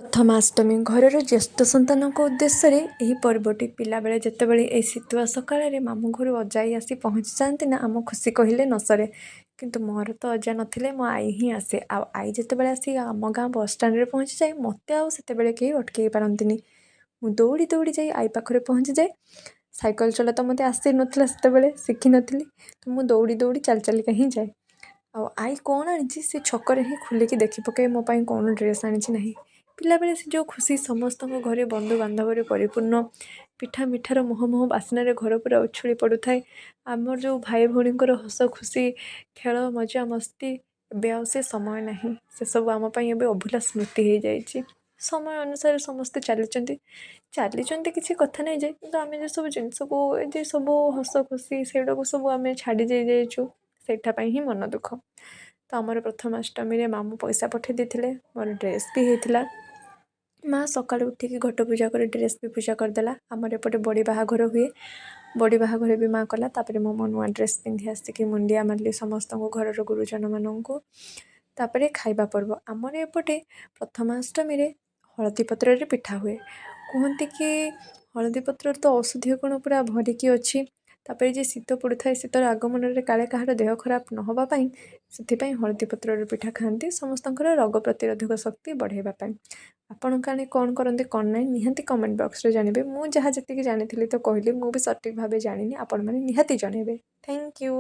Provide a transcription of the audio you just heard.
ପ୍ରଥମାଷ୍ଟମୀ ଘରର ଜ୍ୟେଷ୍ଠ ସନ୍ତାନଙ୍କ ଉଦ୍ଦେଶ୍ୟରେ ଏହି ପର୍ବଟି ପିଲାବେଳେ ଯେତେବେଳେ ଏହି ଶୀତୁଆ ସକାଳରେ ମାମୁଁ ଘରୁ ଅଜାଇ ଆସି ପହଞ୍ଚି ଯାଆନ୍ତି ନା ଆମ ଖୁସି କହିଲେ ନ ସରେ। କିନ୍ତୁ ମୋର ତ ଅଜା ନଥିଲେ, ମୋ ଆଈ ହିଁ ଆସେ। ଆଉ ଆଈ ଯେତେବେଳେ ଆସି ଆମ ଗାଁ ବସ୍ଷ୍ଟାଣ୍ଡରେ ପହଞ୍ଚିଯାଏ, ମୋତେ ଆଉ ସେତେବେଳେ କେହି ଅଟକେଇ ପାରନ୍ତିନି। ମୁଁ ଦୌଡ଼ି ଦୌଡ଼ି ଯାଇ ଆଈ ପାଖରେ ପହଞ୍ଚିଯାଏ। ସାଇକେଲ ଚଲା ତ ମୋତେ ଆସିନଥିଲା, ସେତେବେଳେ ଶିଖିନଥିଲି। ତ ମୁଁ ଦୌଡ଼ି ଦୌଡ଼ି ଚାଲି ଚାଲିକା ହିଁ ଯାଏ। ଆଉ ଆଈ କ'ଣ ଆଣିଛି ସେ ଛକରେ ହିଁ ଖୋଲିକି ଦେଖି ପକାଏ ମୋ ପାଇଁ କ'ଣ ଡ୍ରେସ୍ ଆଣିଛି ନାହିଁ। ପିଲାବେଳେ ସେ ଯେଉଁ ଖୁସି, ସମସ୍ତଙ୍କ ଘରେ ବନ୍ଧୁବାନ୍ଧବରେ ପରିପୂର୍ଣ୍ଣ, ପିଠା ମିଠାର ମୁହଁ ବାସ୍ନାରେ ଘର ପୁରା ଉଛୁଳି ପଡ଼ୁଥାଏ। ଆମର ଯେଉଁ ଭାଇ ଭଉଣୀଙ୍କର ହସ ଖୁସି, ଖେଳ ମଜା ମସ୍ତି, ଏବେ ଆଉ ସେ ସମୟ ନାହିଁ। ସେସବୁ ଆମ ପାଇଁ ଏବେ ଅଭୁଲା ସ୍ମୃତି ହେଇଯାଇଛି। ସମୟ ଅନୁସାରେ ସମସ୍ତେ ଚାଲିଛନ୍ତି କିଛି କଥା ନାହିଁ ଯେ, କିନ୍ତୁ ଆମେ ଯେସବୁ ଜିନିଷକୁ, ଏ ଯେ ସବୁ ହସ ଖୁସି ସେଗୁଡ଼ାକୁ ସବୁ ଆମେ ଛାଡ଼ି ଯାଇଛୁ, ସେଇଟା ପାଇଁ ହିଁ ମନ ଦୁଃଖ। ତ ଆମର ପ୍ରଥମାଷ୍ଟମୀରେ ମାମୁଁ ପଇସା ପଠାଇ ଦେଇଥିଲେ, ମୋର ଡ୍ରେସ୍ ବି ହେଇଥିଲା। ମାଆ ସକାଳୁ ଉଠିକି ଘଟ ପୂଜା କରି ଡ୍ରେସ୍ ବି ପୂଜା କରିଦେଲା। ଆମର ଏପଟେ ବଡ଼ି ବାହାଘର ହୁଏ, ବଡ଼ି ବାହାଘର ବି ମାଆ କଲା। ତାପରେ ମୁଁ ମୋ ନୂଆ ଡ୍ରେସ୍ ପିନ୍ଧି ଆସିକି ମୁଣ୍ଡିଆ ମାରିଲି ସମସ୍ତଙ୍କୁ, ଘରର ଗୁରୁଜନମାନଙ୍କୁ। ତାପରେ ଖାଇବା ପର୍ବ। ଆମର ଏପଟେ ପ୍ରଥମାଷ୍ଟମୀରେ ହଳଦୀ ପତ୍ରରେ ପିଠା ହୁଏ। କୁହନ୍ତି କି ହଳଦୀ ପତ୍ରରେ ତ ଔଷଧୀୟ ଗୁଣ ପୁରା ଭରିକି ଅଛି। ତାପରେ ଯେ ଶୀତ ପଡ଼ୁଥାଏ, ଶୀତର ଆଗମନରେ କାଳେ କାହାର ଦେହ ଖରାପ ନ ହେବା ପାଇଁ, ସେଥିପାଇଁ ହଳଦୀ ପତ୍ରରେ ପିଠା ଖାଆନ୍ତି, ସମସ୍ତଙ୍କର ରୋଗ ପ୍ରତିରୋଧକ ଶକ୍ତି ବଢ଼ାଇବା ପାଇଁ। ଆପଣ କାଳେ କ'ଣ କରନ୍ତି କ'ଣ ନାହିଁ ନିହାତି କମେଣ୍ଟ ବକ୍ସରେ ଜାଣିବେ। ମୁଁ ଯାହା ଯେତିକି ଜାଣିଥିଲି ତ କହିଲି, ମୁଁ ବି ସଠିକ୍ ଭାବେ ଜାଣିନି, ଆପଣମାନେ ନିହାତି ଜଣାଇବେ। Thank you.